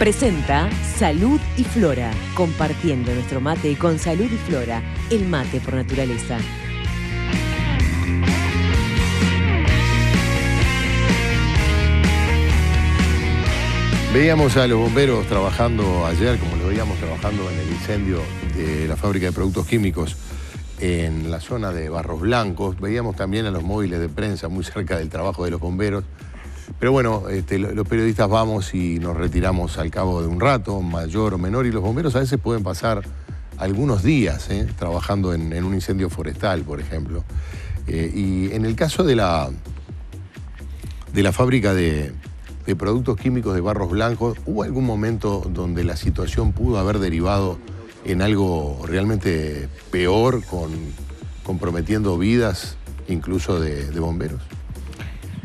Presenta Salud y Flora, compartiendo nuestro mate con Salud y Flora, el mate por naturaleza. Veíamos a los bomberos trabajando ayer, como lo veíamos trabajando en el incendio de la fábrica de productos químicos en la zona de Barros Blancos. Veíamos también a los móviles de prensa muy cerca del trabajo de los bomberos. Pero bueno, los periodistas vamos y nos retiramos al cabo de un rato, mayor o menor, y los bomberos a veces pueden pasar algunos días trabajando en un incendio forestal, por ejemplo. Y en el caso de la fábrica de productos químicos de Barros Blancos, ¿hubo algún momento donde la situación pudo haber derivado en algo realmente peor, comprometiendo vidas incluso de bomberos?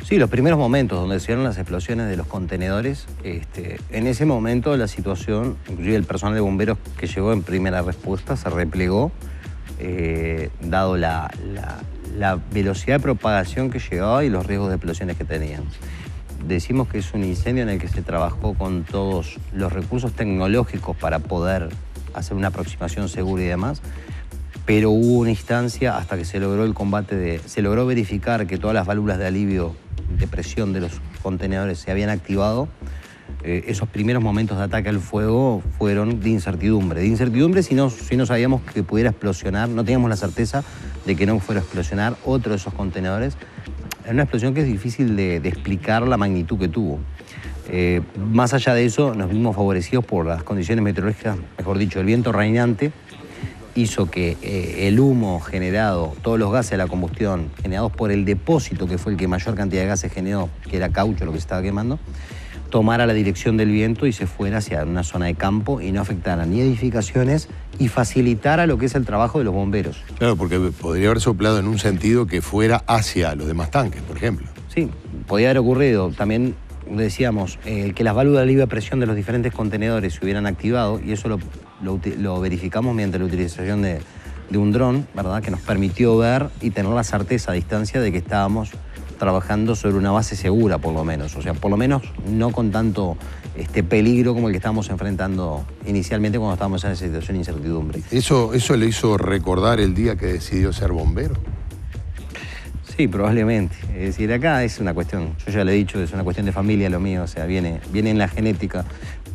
Sí, los primeros momentos donde se dieron las explosiones de los contenedores, en ese momento la situación, inclusive el personal de bomberos que llegó en primera respuesta, se replegó, dado la velocidad de propagación que llegaba y los riesgos de explosiones que tenían. Decimos que es un incendio en el que se trabajó con todos los recursos tecnológicos para poder hacer una aproximación segura y demás, pero hubo una instancia hasta que se logró el combate se logró verificar que todas las válvulas de alivio de presión de los contenedores se habían activado. Esos primeros momentos de ataque al fuego fueron de incertidumbre. Si no sabíamos que pudiera explosionar, no teníamos la certeza de que no fuera a explosionar otro de esos contenedores. Era una explosión que es difícil de explicar la magnitud que tuvo. Más allá de eso, nos vimos favorecidos por las condiciones meteorológicas, mejor dicho, el viento reinante hizo que el humo generado, todos los gases de la combustión generados por el depósito, que fue el que mayor cantidad de gases generó, que era caucho lo que se estaba quemando, tomara la dirección del viento y se fuera hacia una zona de campo y no afectara ni edificaciones y facilitara lo que es el trabajo de los bomberos. Claro, porque podría haber soplado en un sentido que fuera hacia los demás tanques, por ejemplo. Sí, podía haber ocurrido. También decíamos que las válvulas de alivio de presión de los diferentes contenedores se hubieran activado, y eso lo verificamos mediante la utilización de un dron, ¿verdad?, que nos permitió ver y tener la certeza a distancia de que estábamos trabajando sobre una base segura, por lo menos. O sea, por lo menos no con tanto peligro como el que estábamos enfrentando inicialmente cuando estábamos en esa situación de incertidumbre. ¿Eso le hizo recordar el día que decidió ser bombero? Sí, probablemente. Es decir, acá es una cuestión, yo ya le he dicho, es una cuestión de familia lo mío, o sea, viene en la genética.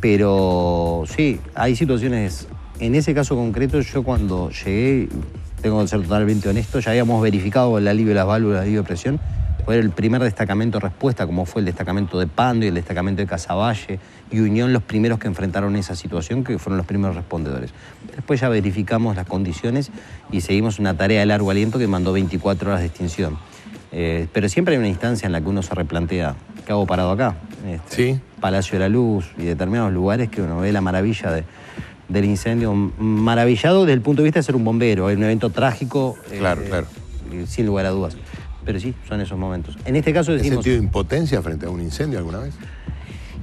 Pero sí, hay situaciones, en ese caso concreto, yo cuando llegué, tengo que ser totalmente honesto, ya habíamos verificado el alivio de las válvulas de alivio de presión. Fue el primer destacamento de respuesta, como fue el destacamento de Pando y el destacamento de Casaballe y Unión, los primeros que enfrentaron esa situación, que fueron los primeros respondedores. Después ya verificamos las condiciones y seguimos una tarea de largo aliento que mandó 24 horas de extinción. Pero siempre hay una instancia en la que uno se replantea, ¿qué hago parado acá? Sí. Palacio de la Luz y determinados lugares que uno ve la maravilla del incendio, maravillado desde el punto de vista de ser un bombero, es un evento trágico, claro. Sin lugar a dudas. Pero sí, son esos momentos. En este caso decimos... ¿Has sentido impotencia frente a un incendio alguna vez?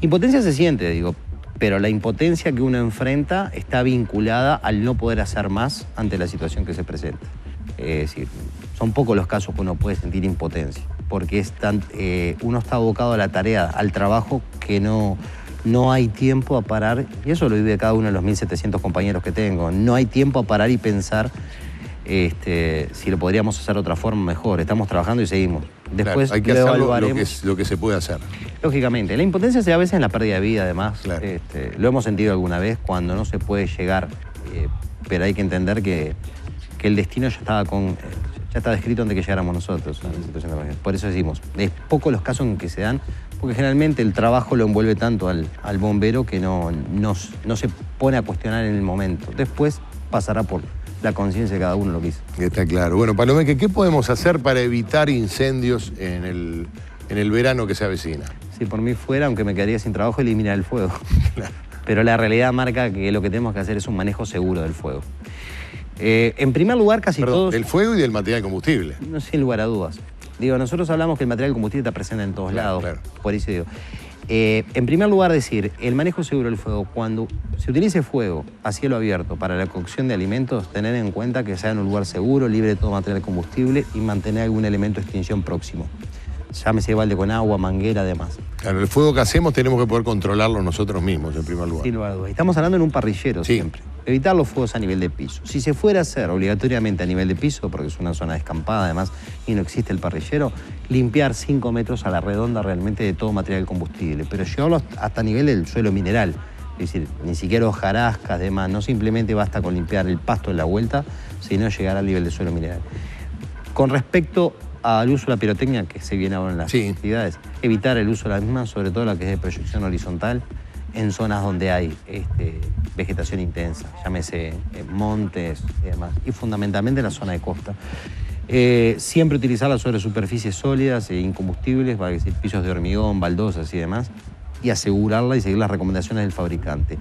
Impotencia se siente, digo, pero la impotencia que uno enfrenta está vinculada al no poder hacer más ante la situación que se presenta. Es decir, son pocos los casos que uno puede sentir impotencia, porque uno está abocado a la tarea, al trabajo, que no hay tiempo a parar, y eso lo vive cada uno de los 1.700 compañeros que tengo. No hay tiempo a parar y pensar si lo podríamos hacer de otra forma mejor. Estamos trabajando y seguimos. Después claro, hay que hacer lo que se puede hacer. Lógicamente. La impotencia se da a veces en la pérdida de vida, además. Claro. Lo hemos sentido alguna vez cuando no se puede llegar, pero hay que entender que el destino ya estaba escrito antes que llegáramos nosotros. Por eso decimos, es pocos los casos en que se dan, porque generalmente el trabajo lo envuelve tanto al bombero que no se pone a cuestionar en el momento. Después pasará por la conciencia de cada uno lo que hizo. Está claro. Bueno, Palomeque, ¿qué podemos hacer para evitar incendios en el verano que se avecina? Si por mí fuera, aunque me quedaría sin trabajo, eliminar el fuego. Claro. Pero la realidad marca que lo que tenemos que hacer es un manejo seguro del fuego. En primer lugar, todos... Del fuego y del material combustible. No, sin lugar a dudas. Digo, nosotros hablamos que el material combustible está presente en todos lados. Claro. Por eso digo. En primer lugar, decir, el manejo seguro del fuego, cuando se utilice fuego a cielo abierto para la cocción de alimentos, tener en cuenta que sea en un lugar seguro, libre de todo material combustible y mantener algún elemento de extinción próximo. llámese balde con agua, manguera, además. Claro, el fuego que hacemos tenemos que poder controlarlo nosotros mismos, en primer lugar. Sin lugar a dudas. Estamos hablando en un parrillero siempre. Evitar los fuegos a nivel de piso. Si se fuera a hacer obligatoriamente a nivel de piso, porque es una zona descampada además y no existe el parrillero, limpiar 5 metros a la redonda realmente de todo material combustible, pero llevarlo hasta nivel del suelo mineral. Es decir, ni siquiera hojarascas, demás. No simplemente basta con limpiar el pasto en la vuelta, sino llegar al nivel del suelo mineral. Con respecto al uso de la pirotecnia, que se viene ahora en las actividades, evitar el uso de la misma, sobre todo la que es de proyección horizontal, en zonas donde hay vegetación intensa, llámese montes y demás, y fundamentalmente en la zona de costa. Siempre utilizarla sobre superficies sólidas e incombustibles, para decir, pisos de hormigón, baldosas y demás, y asegurarla y seguir las recomendaciones del fabricante.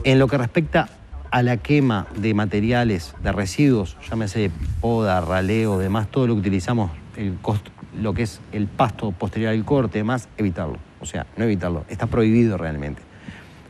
En lo que respecta a la quema de materiales, de residuos, llámese poda, raleo, demás, todo lo que utilizamos, lo que es el pasto posterior al corte, demás, evitarlo. O sea, no evitarlo, está prohibido realmente.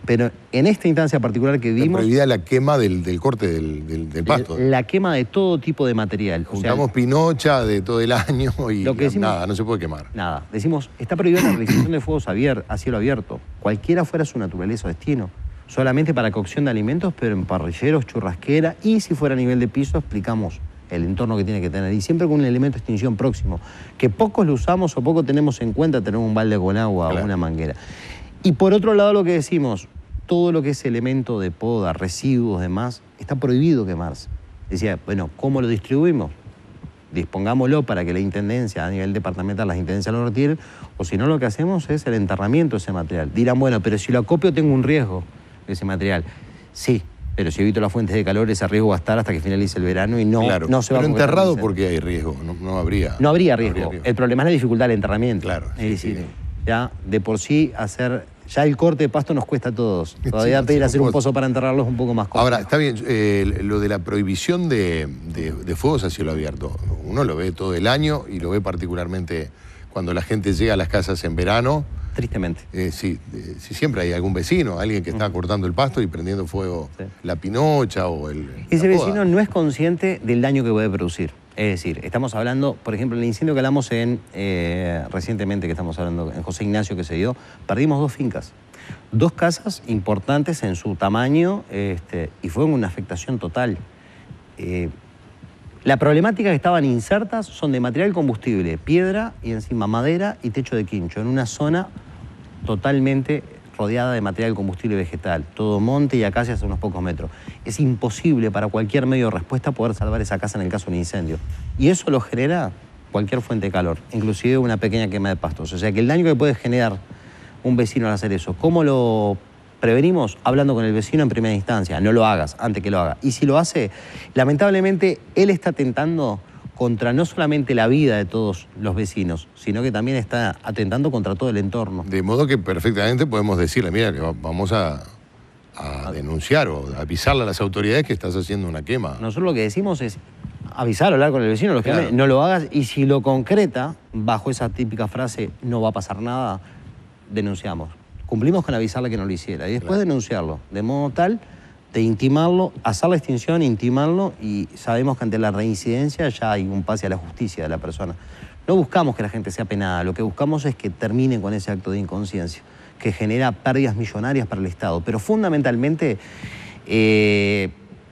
Pero en esta instancia particular que vimos... Está prohibida la quema del corte del pasto. La quema de todo tipo de material. Juntamos pinocha de todo el año y lo que decimos, nada, no se puede quemar. Nada. Decimos, está prohibida la realización de fuegos a cielo abierto, cualquiera fuera su naturaleza o destino. Solamente para cocción de alimentos, pero en parrilleros, churrasquera, y si fuera a nivel de piso, explicamos el entorno que tiene que tener, y siempre con un elemento de extinción próximo, que pocos lo usamos o poco tenemos en cuenta tener un balde con agua o una manguera. Y por otro lado lo que decimos, todo lo que es elemento de poda, residuos, demás, está prohibido quemarse. Decía, bueno, ¿cómo lo distribuimos? Dispongámoslo para que la intendencia, a nivel departamental, las intendencias lo retiren, o si no, lo que hacemos es el enterramiento de ese material. Dirán, bueno, pero si lo acopio tengo un riesgo de ese material. Sí, pero si evito las fuentes de calor, ese riesgo va a estar hasta que finalice el verano y no se va a... Pero enterrado porque hay riesgo, no habría... No habría riesgo. El problema es la dificultad del enterramiento. Claro. Es decir, ya de por sí hacer... Ya el corte de pasto nos cuesta a todos. Todavía pedir hacer un pozo para enterrarlo es un poco más complejo. Ahora, está bien, lo de la prohibición de fuegos a cielo abierto, uno lo ve todo el año y lo ve particularmente cuando la gente llega a las casas en verano. Tristemente. Sí, siempre hay algún vecino, alguien que está cortando el pasto y prendiendo fuego la pinocha o Ese vecino no es consciente del daño que puede producir. Es decir, estamos hablando, por ejemplo, el incendio que hablamos recientemente, que estamos hablando en José Ignacio que se dio, perdimos 2 fincas. 2 casas importantes en su tamaño y fue una afectación total. La problemática que estaban insertas son de material combustible, piedra y encima madera y techo de quincho, en una zona totalmente rodeada de material combustible vegetal, todo monte y acacias a unos pocos metros. Es imposible para cualquier medio de respuesta poder salvar esa casa en el caso de un incendio. Y eso lo genera cualquier fuente de calor, inclusive una pequeña quema de pastos. O sea que el daño que puede generar un vecino al hacer eso, ¿cómo lo prevenimos? Hablando con el vecino en primera instancia. No lo hagas antes que lo haga. Y si lo hace, lamentablemente él está atentando contra no solamente la vida de todos los vecinos, sino que también está atentando contra todo el entorno. De modo que perfectamente podemos decirle, mira, que vamos a denunciar o avisarle a las autoridades que estás haciendo una quema. Nosotros lo que decimos es avisar, hablar con el vecino, no lo hagas, y si lo concreta, bajo esa típica frase, no va a pasar nada, denunciamos. Cumplimos con avisarle que no lo hiciera y después denunciarlo, de modo tal de intimarlo, hacer la extinción, intimarlo, y sabemos que ante la reincidencia ya hay un pase a la justicia de la persona. No buscamos que la gente sea penada, lo que buscamos es que termine con ese acto de inconsciencia, que genera pérdidas millonarias para el Estado, pero fundamentalmente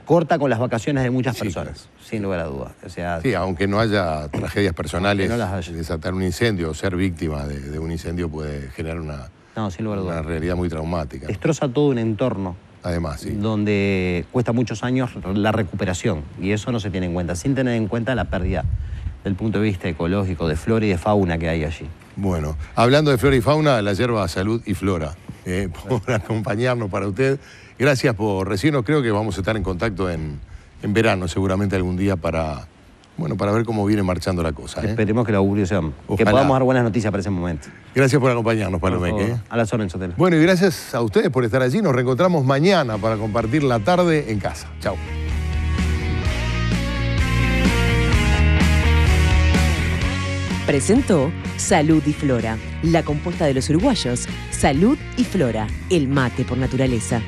corta con las vacaciones de muchas personas, sin lugar a dudas. O sea, sí, aunque no haya tragedias personales, desatar un incendio o ser víctima de un incendio puede generar una realidad muy traumática. Destroza todo un entorno. Además, donde cuesta muchos años la recuperación, y eso no se tiene en cuenta, sin tener en cuenta la pérdida del punto de vista ecológico, de flora y de fauna que hay allí. Bueno, hablando de flora y fauna, la yerba Salud y Flora, por acompañarnos para usted. Gracias por recibirnos, creo que vamos a estar en contacto en verano, seguramente algún día para ver cómo viene marchando la cosa. Esperemos que los augurios sean, que podamos dar buenas noticias para ese momento. Gracias por acompañarnos, Palomeque. A las órdenes, Sotelo. Bueno, y gracias a ustedes por estar allí. Nos reencontramos mañana para compartir la tarde en casa. Chao. Presentó Salud y Flora, la compuesta de los uruguayos. Salud y Flora, el mate por naturaleza.